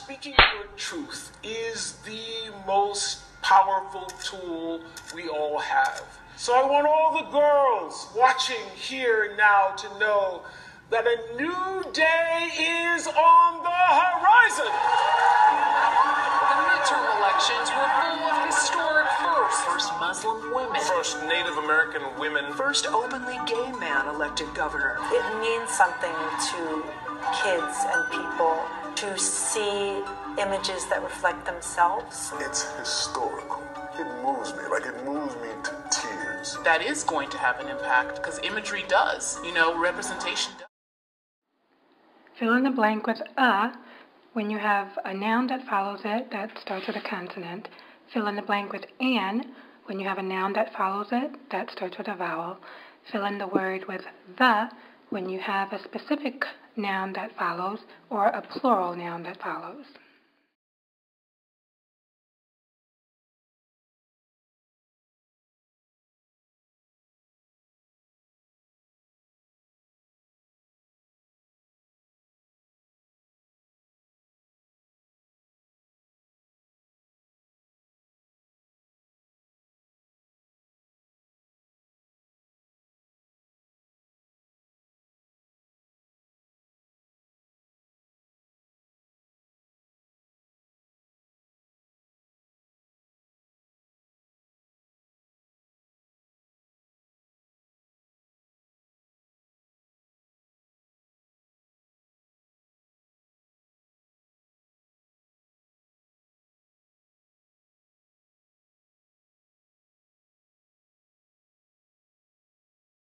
speaking your truth is the most powerful tool we all have. So I want all the girls watching here now to know that a new day is on the horizon. The midterm elections were full of historic firsts. First Muslim women. First Native American women. First openly gay man elected governor. It means something to kids and people to see images that reflect themselves. It's historical. It moves me, like it moves me to tears. That is going to have an impact because imagery does, representation does. Fill in the blank with a when you have a noun that follows it that starts with a consonant. Fill in the blank with an when you have a noun that follows it that starts with a vowel. Fill in the word with the when you have a specific noun that follows or a plural noun that follows.